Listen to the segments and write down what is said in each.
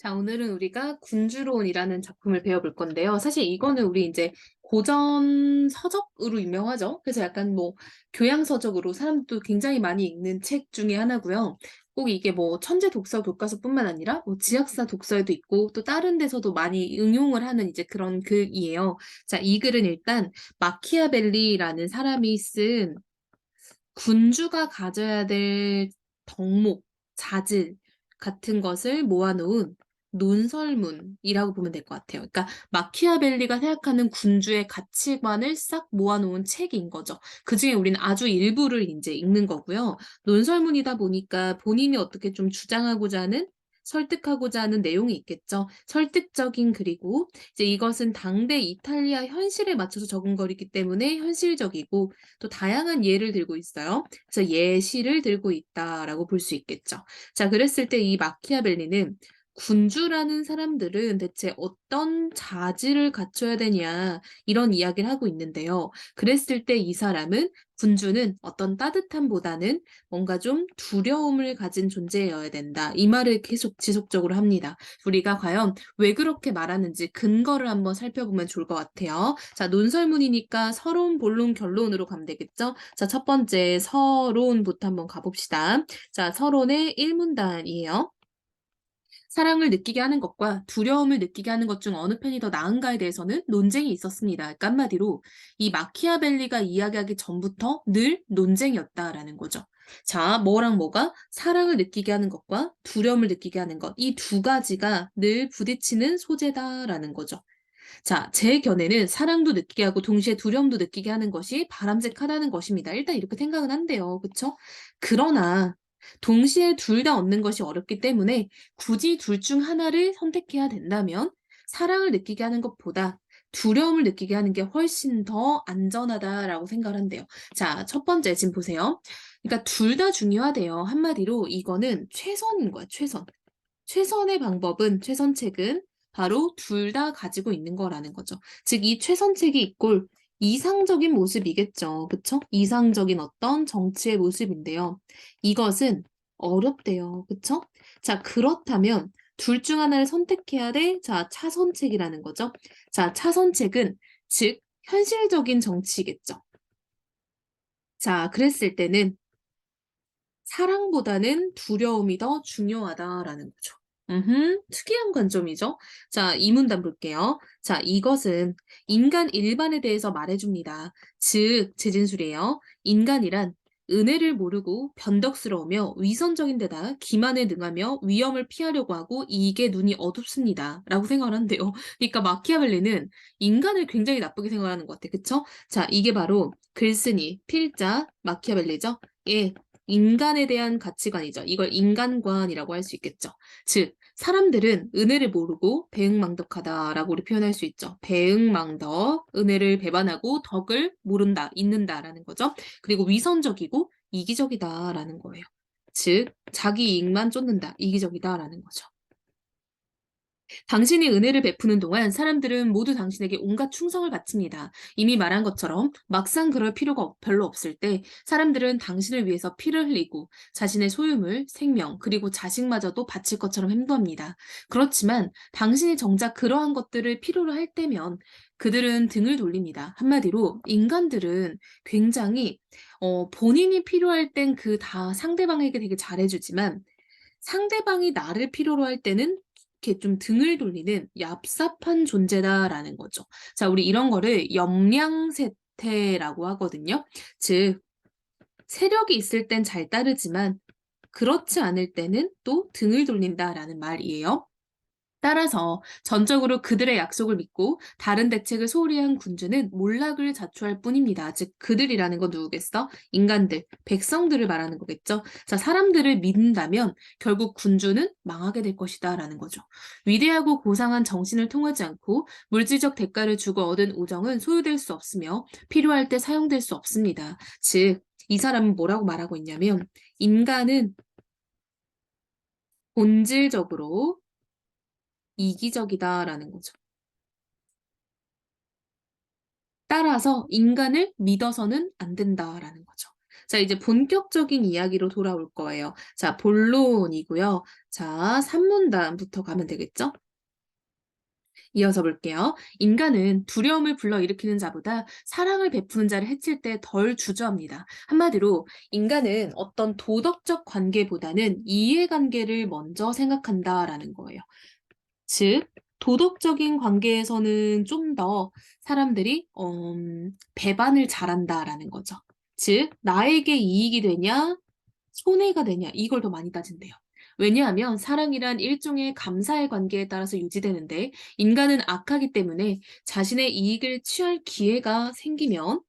자, 오늘은 우리가 군주론이라는 작품을 배워볼 건데요. 사실 이거는 우리 이제 고전 서적으로 유명하죠. 그래서 약간 뭐 교양서적으로 사람도 굉장히 많이 읽는 책 중에 하나고요. 꼭 이게 뭐 천재 독서 교과서뿐만 아니라 뭐 지학사 독서에도 있고 또 다른 데서도 많이 응용을 하는 이제 그런 글이에요. 자, 이 글은 일단 마키아벨리라는 사람이 쓴 군주가 가져야 될 덕목, 자질 같은 것을 모아놓은 논설문이라고 보면 될 것 같아요. 그러니까 마키아벨리가 생각하는 군주의 가치관을 싹 모아놓은 책인 거죠. 그중에 우리는 아주 일부를 이제 읽는 거고요. 논설문이다 보니까 본인이 어떻게 좀 주장하고자 하는 설득하고자 하는 내용이 있겠죠. 설득적인 그리고 이제 이것은 당대 이탈리아 현실에 맞춰서 적은 거이기 때문에 현실적이고 또 다양한 예를 들고 있어요. 그래서 예시를 들고 있다라고 볼 수 있겠죠. 자, 그랬을 때 이 마키아벨리는 군주라는 사람들은 대체 어떤 자질을 갖춰야 되냐 이런 이야기를 하고 있는데요. 그랬을 때 이 사람은 군주는 어떤 따뜻함보다는 뭔가 좀 두려움을 가진 존재여야 된다. 이 말을 계속 지속적으로 합니다. 우리가 과연 왜 그렇게 말하는지 근거를 한번 살펴보면 좋을 것 같아요. 자, 논설문이니까 서론, 본론, 결론으로 가면 되겠죠? 자, 첫 번째 서론부터 한번 가봅시다. 자, 서론의 1문단이에요. 사랑을 느끼게 하는 것과 두려움을 느끼게 하는 것 중 어느 편이 더 나은가에 대해서는 논쟁이 있었습니다. 그러니까 한마디로 이 마키아벨리가 이야기하기 전부터 늘 논쟁이었다라는 거죠. 자, 뭐랑 뭐가? 사랑을 느끼게 하는 것과 두려움을 느끼게 하는 것. 이 두 가지가 늘 부딪히는 소재다라는 거죠. 자, 제 견해는 사랑도 느끼게 하고 동시에 두려움도 느끼게 하는 것이 바람직하다는 것입니다. 일단 이렇게 생각은 한대요. 그쵸? 그러나 동시에 둘 다 얻는 것이 어렵기 때문에 굳이 둘 중 하나를 선택해야 된다면 사랑을 느끼게 하는 것보다 두려움을 느끼게 하는 게 훨씬 더 안전하다라고 생각을 한대요. 자, 첫 번째 지금 보세요. 그러니까 둘 다 중요하대요. 한마디로 이거는 최선인 거야, 최선. 최선의 방법은 최선책은 바로 둘 다 가지고 있는 거라는 거죠. 즉 이 최선책이 이꼴 이상적인 모습이겠죠. 그쵸? 이상적인 어떤 정치의 모습인데요. 이것은 어렵대요. 그쵸? 자, 그렇다면 둘 중 하나를 선택해야 돼. 자, 차선책이라는 거죠. 자, 차선책은 즉 현실적인 정치겠죠. 자, 그랬을 때는 사랑보다는 두려움이 더 중요하다라는 거죠. 특이한 관점이죠. 자, 이 문단 볼게요. 자, 이것은 인간 일반에 대해서 말해줍니다. 즉, 제 진술이에요. 인간이란 은혜를 모르고 변덕스러우며 위선적인 데다 기만에 능하며 위험을 피하려고 하고 이게 눈이 어둡습니다. 라고 생각을 한대요. 그러니까 마키아벨리는 인간을 굉장히 나쁘게 생각하는 것 같아. 그쵸? 자, 이게 바로 글쓴이, 필자, 마키아벨리죠. 예, 인간에 대한 가치관이죠. 이걸 인간관이라고 할 수 있겠죠. 즉, 사람들은 은혜를 모르고 배은망덕하다라고 우리 표현할 수 있죠. 배은망덕, 은혜를 배반하고 덕을 모른다, 잊는다라는 거죠. 그리고 위선적이고 이기적이다라는 거예요. 즉, 자기 이익만 쫓는다, 이기적이다라는 거죠. 당신이 은혜를 베푸는 동안 사람들은 모두 당신에게 온갖 충성을 바칩니다. 이미 말한 것처럼 막상 그럴 필요가 별로 없을 때 사람들은 당신을 위해서 피를 흘리고 자신의 소유물, 생명, 그리고 자식마저도 바칠 것처럼 행동합니다. 그렇지만 당신이 정작 그러한 것들을 필요로 할 때면 그들은 등을 돌립니다. 한마디로 인간들은 굉장히 본인이 필요할 땐 그 다 상대방에게 되게 잘해주지만 상대방이 나를 필요로 할 때는 이렇게 좀 등을 돌리는 얍삽한 존재다라는 거죠. 자, 우리 이런 거를 염량세태라고 하거든요. 즉, 세력이 있을 땐 잘 따르지만 그렇지 않을 때는 또 등을 돌린다라는 말이에요. 따라서 전적으로 그들의 약속을 믿고 다른 대책을 소홀히 한 군주는 몰락을 자초할 뿐입니다. 즉 그들이라는 건 누구겠어? 인간들, 백성들을 말하는 거겠죠. 자, 사람들을 믿는다면 결국 군주는 망하게 될 것이다라는 거죠. 위대하고 고상한 정신을 통하지 않고 물질적 대가를 주고 얻은 우정은 소유될 수 없으며 필요할 때 사용될 수 없습니다. 즉 이 사람은 뭐라고 말하고 있냐면 인간은 본질적으로 이기적이다라는 거죠. 따라서 인간을 믿어서는 안 된다라는 거죠. 자, 이제 본격적인 이야기로 돌아올 거예요. 자, 본론이고요. 자, 산문단부터 가면 되겠죠? 이어서 볼게요. 인간은 두려움을 불러일으키는 자보다 사랑을 베푸는 자를 해칠 때 덜 주저합니다. 한마디로 인간은 어떤 도덕적 관계보다는 이해관계를 먼저 생각한다라는 거예요. 즉, 도덕적인 관계에서는 좀 더 사람들이 배반을 잘한다라는 거죠. 즉, 나에게 이익이 되냐, 손해가 되냐, 이걸 더 많이 따진대요. 왜냐하면 사랑이란 일종의 감사의 관계에 따라서 유지되는데 인간은 악하기 때문에 자신의 이익을 취할 기회가 생기면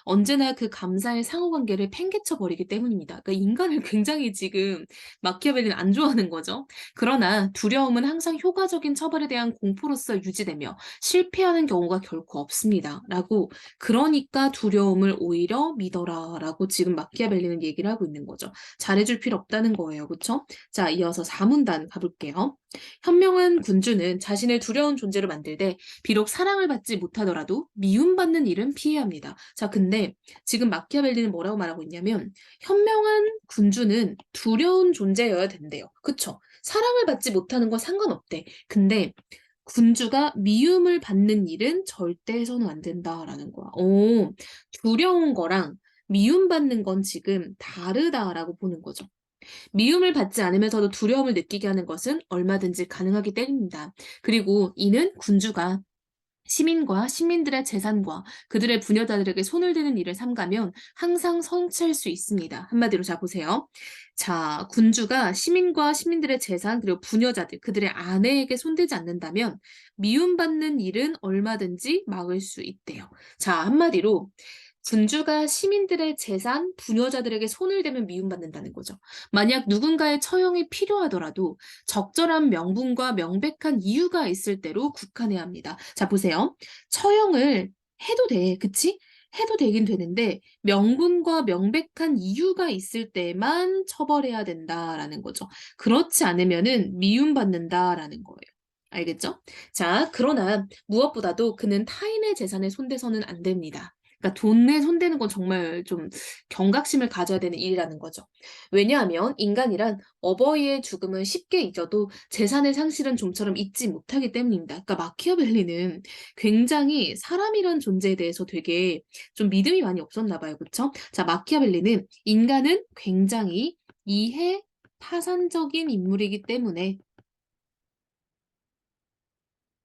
언제나 그 감사의 상호관계를 팽개쳐 버리기 때문입니다. 그러니까 인간을 굉장히 지금 마키아벨리는 안 좋아하는 거죠. 그러나 두려움은 항상 효과적인 처벌에 대한 공포로서 유지되며 실패하는 경우가 결코 없습니다. 라고 그러니까 두려움을 오히려 믿어라 라고 지금 마키아벨리는 얘기를 하고 있는 거죠. 잘해줄 필요 없다는 거예요. 그쵸? 자, 이어서 4문단 가볼게요. 현명한 군주는 자신을 두려운 존재로 만들되 비록 사랑을 받지 못하더라도 미움받는 일은 피해야 합니다. 자, 근데 지금 마키아벨리는 뭐라고 말하고 있냐면 현명한 군주는 두려운 존재여야 된대요. 그쵸? 사랑을 받지 못하는 건 상관없대. 근데 군주가 미움을 받는 일은 절대 해서는 안 된다라는 거야. 오, 두려운 거랑 미움받는 건 지금 다르다라고 보는 거죠. 미움을 받지 않으면서도 두려움을 느끼게 하는 것은 얼마든지 가능하기 때문입니다. 그리고 이는 군주가 시민과 시민들의 재산과 그들의 부녀자들에게 손을 대는 일을 삼가면 항상 성취할 수 있습니다. 한마디로 자 보세요. 자, 군주가 시민과 시민들의 재산 그리고 부녀자들 그들의 아내에게 손대지 않는다면 미움받는 일은 얼마든지 막을 수 있대요. 자, 한마디로 군주가 시민들의 재산, 부녀자들에게 손을 대면 미움받는다는 거죠. 만약 누군가의 처형이 필요하더라도 적절한 명분과 명백한 이유가 있을 때로 국한해야 합니다. 자, 보세요. 처형을 해도 돼. 그치? 해도 되긴 되는데 명분과 명백한 이유가 있을 때만 처벌해야 된다라는 거죠. 그렇지 않으면은 미움받는다라는 거예요. 알겠죠? 자, 그러나 무엇보다도 그는 타인의 재산에 손대서는 안 됩니다. 그러니까 돈에 손대는 건 정말 좀 경각심을 가져야 되는 일이라는 거죠. 왜냐하면 인간이란 어버이의 죽음은 쉽게 잊어도 재산의 상실은 좀처럼 잊지 못하기 때문입니다. 그러니까 마키아벨리는 굉장히 사람이란 존재에 대해서 되게 좀 믿음이 많이 없었나 봐요. 그쵸? 자, 마키아벨리는 인간은 굉장히 이해 파산적인 인물이기 때문에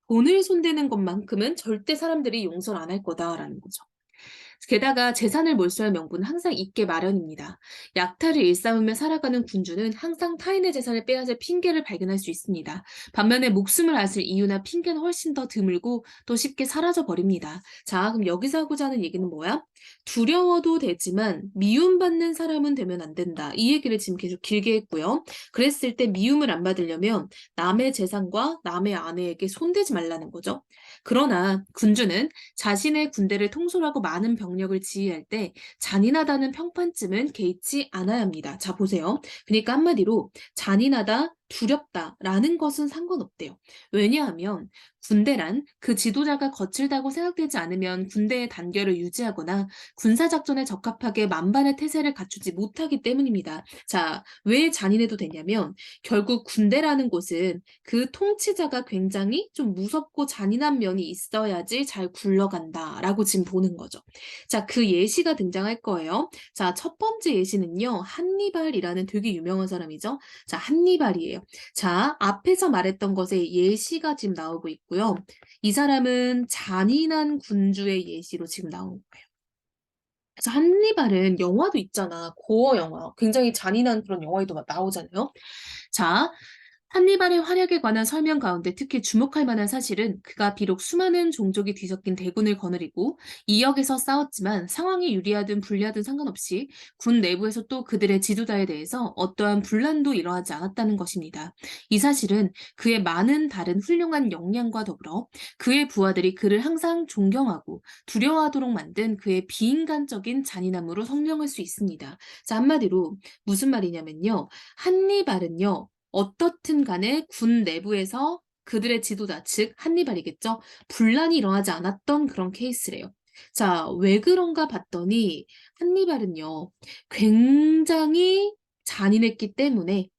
돈을 손대는 것만큼은 절대 사람들이 용서를 안 할 거다라는 거죠. 게다가 재산을 몰수할 명분은 항상 있게 마련입니다. 약탈을 일삼으며 살아가는 군주는 항상 타인의 재산을 빼앗을 핑계를 발견할 수 있습니다. 반면에 목숨을 앗을 이유나 핑계는 훨씬 더 드물고 또 쉽게 사라져 버립니다. 자, 그럼 여기서 하고자 하는 얘기는 뭐야? 두려워도 되지만 미움받는 사람은 되면 안 된다. 이 얘기를 지금 계속 길게 했고요. 그랬을 때 미움을 안 받으려면 남의 재산과 남의 아내에게 손대지 말라는 거죠. 그러나 군주는 자신의 군대를 통솔하고 많은 병력을 지휘할 때 잔인하다는 평판쯤은 개의치 않아야 합니다. 자, 보세요. 그러니까 한마디로 잔인하다, 두렵다라는 것은 상관없대요. 왜냐하면 군대란 그 지도자가 거칠다고 생각되지 않으면 군대의 단결을 유지하거나 군사작전에 적합하게 만반의 태세를 갖추지 못하기 때문입니다. 자, 왜 잔인해도 되냐면 결국 군대라는 곳은 그 통치자가 굉장히 좀 무섭고 잔인한 면이 있어야지 잘 굴러간다라고 지금 보는 거죠. 자, 그 예시가 등장할 거예요. 자, 첫 번째 예시는요. 한니발이라는 되게 유명한 사람이죠. 자, 한니발이에요. 자, 앞에서 말했던 것에 예시가 지금 나오고 있고요. 이 사람은 잔인한 군주의 예시로 지금 나온 거예요. 그래서 한니발은 영화도 있잖아. 고어 영화. 굉장히 잔인한 그런 영화에도 막 나오잖아요. 자, 한니발의 활약에 관한 설명 가운데 특히 주목할 만한 사실은 그가 비록 수많은 종족이 뒤섞인 대군을 거느리고 이역에서 싸웠지만 상황이 유리하든 불리하든 상관없이 군 내부에서 또 그들의 지도자에 대해서 어떠한 분란도 일어나지 않았다는 것입니다. 이 사실은 그의 많은 다른 훌륭한 역량과 더불어 그의 부하들이 그를 항상 존경하고 두려워하도록 만든 그의 비인간적인 잔인함으로 설명할 수 있습니다. 자, 한마디로 무슨 말이냐면요. 한니발은요. 어떻든 간에 군 내부에서 그들의 지도자, 즉 한니발이겠죠. 분란이 일어나지 않았던 그런 케이스래요. 자, 왜 그런가 봤더니 한니발은요, 굉장히 잔인했기 때문에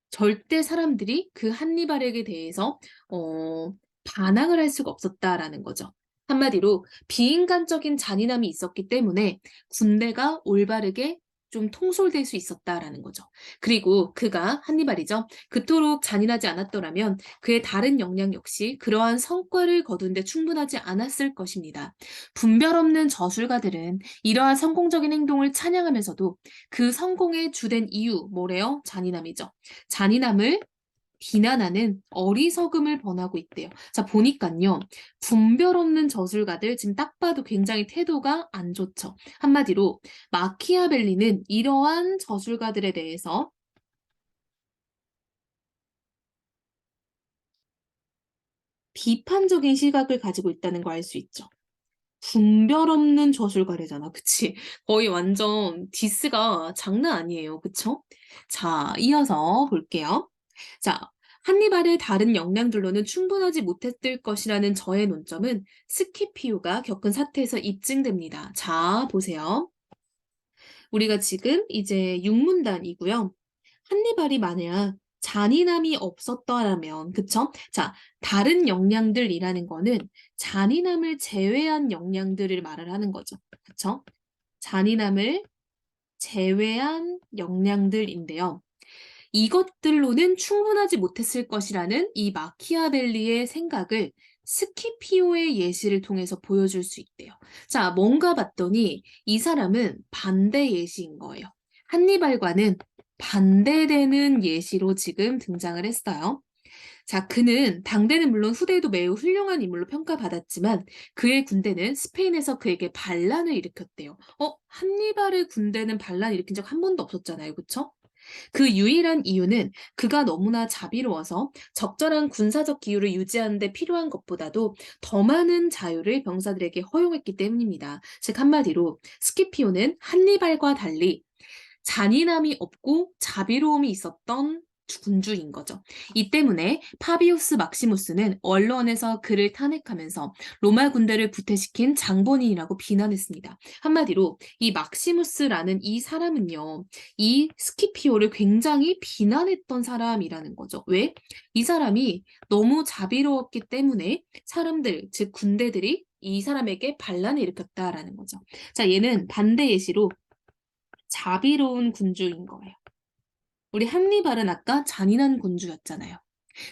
절대 사람들이 그 한니발에게 대해서 어 반항을 할 수가 없었다라는 거죠. 한마디로 비인간적인 잔인함이 있었기 때문에 군대가 올바르게 좀 통솔될 수 있었다라는 거죠. 그리고 그가 한니발이죠. 그토록 잔인하지 않았더라면 그의 다른 역량 역시 그러한 성과를 거둔 데 충분하지 않았을 것입니다. 분별 없는 저술가들은 이러한 성공적인 행동을 찬양하면서도 그 성공의 주된 이유 뭐래요? 잔인함이죠. 잔인함을 비난하는 어리석음을 범하고 있대요. 자, 보니깐요. 분별 없는 저술가들 지금 딱 봐도 굉장히 태도가 안 좋죠. 한마디로 마키아벨리는 이러한 저술가들에 대해서 비판적인 시각을 가지고 있다는 걸 알 수 있죠. 분별 없는 저술가래잖아. 그치? 거의 완전 디스가 장난 아니에요. 그쵸? 자, 이어서 볼게요. 자, 한니발의 다른 역량들로는 충분하지 못했을 것이라는 저의 논점은 스키피오가 겪은 사태에서 입증됩니다. 자, 보세요. 우리가 지금 이제 육문단이고요. 한니발이 만약 잔인함이 없었더라면, 그쵸? 자, 다른 역량들이라는 거는 잔인함을 제외한 역량들을 말을 하는 거죠. 그쵸? 잔인함을 제외한 역량들인데요. 이것들로는 충분하지 못했을 것이라는 이 마키아벨리의 생각을 스키피오의 예시를 통해서 보여줄 수 있대요. 자, 뭔가 봤더니 이 사람은 반대 예시인 거예요. 한니발과는 반대되는 예시로 지금 등장을 했어요. 자, 그는 당대는 물론 후대에도 매우 훌륭한 인물로 평가받았지만 그의 군대는 스페인에서 그에게 반란을 일으켰대요. 한니발의 군대는 반란 일으킨 적 한 번도 없었잖아요. 그쵸? 그 유일한 이유는 그가 너무나 자비로워서 적절한 군사적 기율을 유지하는 데 필요한 것보다도 더 많은 자유를 병사들에게 허용했기 때문입니다. 즉 한마디로 스키피오는 한니발과 달리 잔인함이 없고 자비로움이 있었던 군주인 거죠. 이 때문에 파비우스 막시무스는 언론에서 그를 탄핵하면서 로마 군대를 부패시킨 장본인이라고 비난했습니다. 한마디로 이 막시무스라는 이 사람은요, 이 스키피오를 굉장히 비난했던 사람이라는 거죠. 왜? 이 사람이 너무 자비로웠기 때문에 사람들, 즉 군대들이 이 사람에게 반란을 일으켰다라는 거죠. 자, 얘는 반대 예시로 자비로운 군주인 거예요. 우리 한니발은 아까 잔인한 군주였잖아요.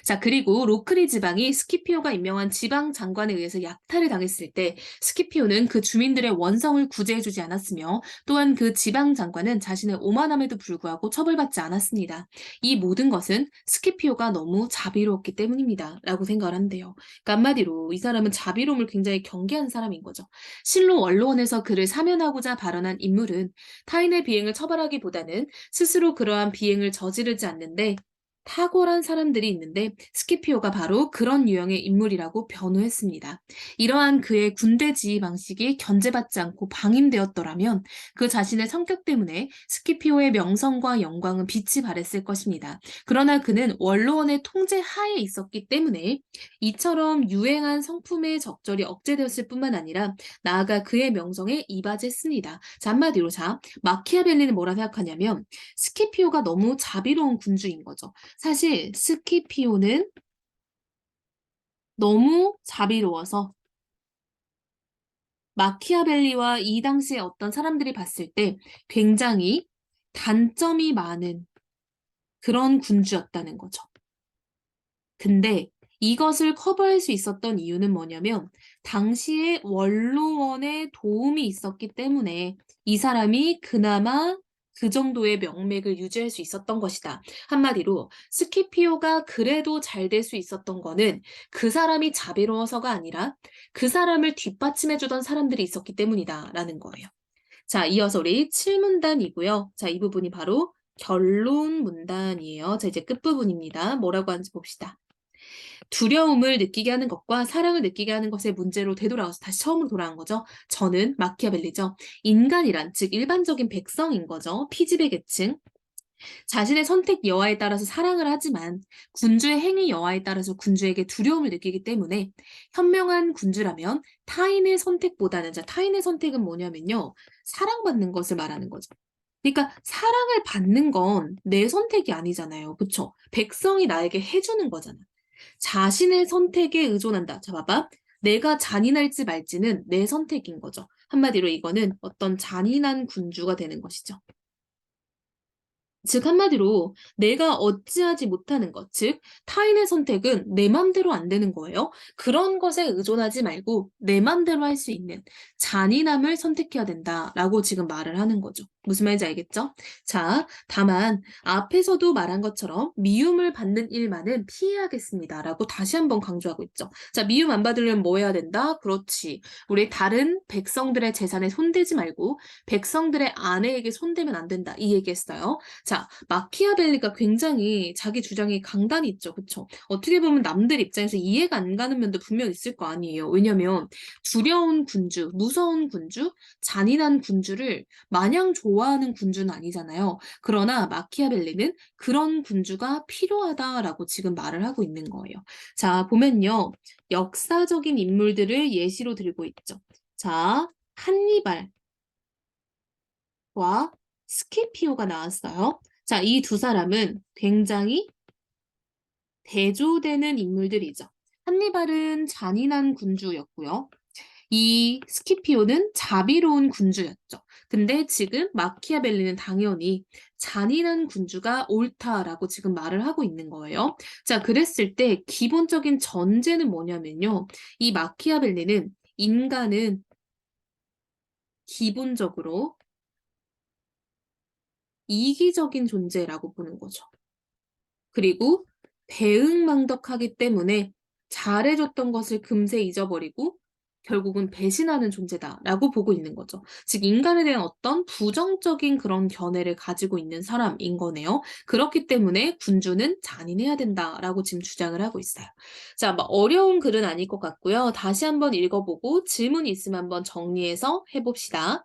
자, 그리고 로크리 지방이 스키피오가 임명한 지방 장관에 의해서 약탈을 당했을 때 스키피오는 그 주민들의 원성을 구제해주지 않았으며 또한 그 지방 장관은 자신의 오만함에도 불구하고 처벌받지 않았습니다. 이 모든 것은 스키피오가 너무 자비로웠기 때문입니다. 라고 생각을 한대요. 그러니까 한마디로 이 사람은 자비로움을 굉장히 경계한 사람인 거죠. 실로 원로원에서 그를 사면하고자 발언한 인물은 타인의 비행을 처벌하기보다는 스스로 그러한 비행을 저지르지 않는데 탁월한 사람들이 있는데 스키피오가 바로 그런 유형의 인물이라고 변호했습니다. 이러한 그의 군대 지휘 방식이 견제받지 않고 방임되었더라면 그 자신의 성격 때문에 스키피오의 명성과 영광은 빛이 발했을 것입니다. 그러나 그는 원로원의 통제 하에 있었기 때문에 이처럼 유행한 성품에 적절히 억제되었을 뿐만 아니라 나아가 그의 명성에 이바지했습니다. 자, 한마디로 마키아벨리는 뭐라 생각하냐면 스키피오가 너무 자비로운 군주인 거죠. 사실 스키피오는 너무 자비로워서 마키아벨리와 이 당시에 어떤 사람들이 봤을 때 굉장히 단점이 많은 그런 군주였다는 거죠. 근데 이것을 커버할 수 있었던 이유는 뭐냐면 당시에 원로원의 도움이 있었기 때문에 이 사람이 그나마 그 정도의 명맥을 유지할 수 있었던 것이다. 한마디로 스키피오가 그래도 잘 될 수 있었던 거는 그 사람이 자비로워서가 아니라 그 사람을 뒷받침해 주던 사람들이 있었기 때문이다라는 거예요. 자, 이어서 우리 7문단이고요. 자, 이 부분이 바로 결론 문단이에요. 자, 이제 끝부분입니다. 뭐라고 하는지 봅시다. 두려움을 느끼게 하는 것과 사랑을 느끼게 하는 것의 문제로 되돌아와서 다시 처음으로 돌아간 거죠. 저는 마키아벨리죠. 인간이란 즉 일반적인 백성인 거죠. 피지배 계층. 자신의 선택 여하에 따라서 사랑을 하지만 군주의 행위 여하에 따라서 군주에게 두려움을 느끼기 때문에 현명한 군주라면 타인의 선택보다는 자 타인의 선택은 뭐냐면요. 사랑받는 것을 말하는 거죠. 그러니까 사랑을 받는 건 내 선택이 아니잖아요. 그쵸? 백성이 나에게 해 주는 거잖아. 자신의 선택에 의존한다. 자 봐봐. 내가 잔인할지 말지는 내 선택인 거죠. 한마디로 이거는 어떤 잔인한 군주가 되는 것이죠. 즉 한마디로 내가 어찌하지 못하는 것, 즉 타인의 선택은 내 맘대로 안 되는 거예요. 그런 것에 의존하지 말고 내 맘대로 할 수 있는 잔인함을 선택해야 된다라고 지금 말을 하는 거죠. 무슨 말인지 알겠죠? 자, 다만 앞에서도 말한 것처럼 미움을 받는 일만은 피해야겠습니다라고 다시 한번 강조하고 있죠. 자, 미움 안 받으려면 뭐 해야 된다? 그렇지. 우리 다른 백성들의 재산에 손대지 말고 백성들의 아내에게 손대면 안 된다. 이 얘기했어요. 자, 마키아벨리가 굉장히 자기 주장이 강단이 있죠. 그쵸? 어떻게 보면 남들 입장에서 이해가 안 가는 면도 분명 있을 거 아니에요. 왜냐면 두려운 군주, 무서운 군주, 잔인한 군주를 마냥 좋아하는 군주는 아니잖아요. 그러나 마키아벨리는 그런 군주가 필요하다라고 지금 말을 하고 있는 거예요. 자, 보면요. 역사적인 인물들을 예시로 들고 있죠. 자, 한니발과 스키피오가 나왔어요. 자, 이 두 사람은 굉장히 대조되는 인물들이죠. 한니발은 잔인한 군주였고요. 이 스키피오는 자비로운 군주였죠. 근데 지금 마키아벨리는 당연히 잔인한 군주가 옳다라고 지금 말을 하고 있는 거예요. 자, 그랬을 때 기본적인 전제는 뭐냐면요. 이 마키아벨리는 인간은 기본적으로 이기적인 존재라고 보는 거죠. 그리고 배은망덕하기 때문에 잘해줬던 것을 금세 잊어버리고 결국은 배신하는 존재다라고 보고 있는 거죠. 즉 인간에 대한 어떤 부정적인 그런 견해를 가지고 있는 사람인 거네요. 그렇기 때문에 군주는 잔인해야 된다라고 지금 주장을 하고 있어요. 자, 뭐 어려운 글은 아닐 것 같고요. 다시 한번 읽어보고 질문 있으면 한번 정리해서 해봅시다.